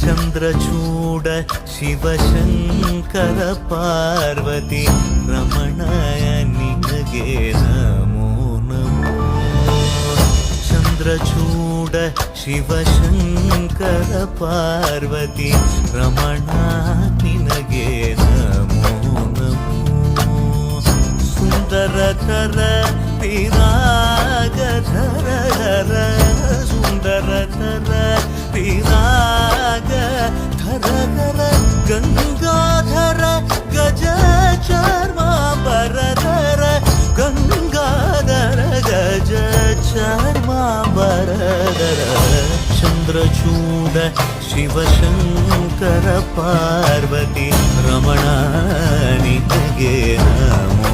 ಚಂದ್ರಚೂಡ ಶಿವಶಂಕರ ಪಾರ್ವತಿ ರಮಣಯ ನಿನಗೆ ನಮೋ ನಮೋ. ಚಂದ್ರಚೂಡ ಶಿವಶಂಕರ ಪಾರ್ವತಿ ರಮಣ ನಿನಗೆ ನಮೋ ನಮೋ. ಸುಂದರತರ ವಿರಾಗಧರ ಧರ ಸುಂದರತರ ವಿರಾಗ ಧರ ಧರ ಗಂಗಾಧರ ಗಜ ಚರ್ಮಾಂಬರಧರ ಗಂಗಾಧರ ಗಜ ಚರ್ಮಾಂಬರಧರ. ಚಂದ್ರಚೂಡ ಶಿವಶಂಕರ ಪಾರ್ವತಿ ರಮಣ ನಿನಗೆ ನಮೋ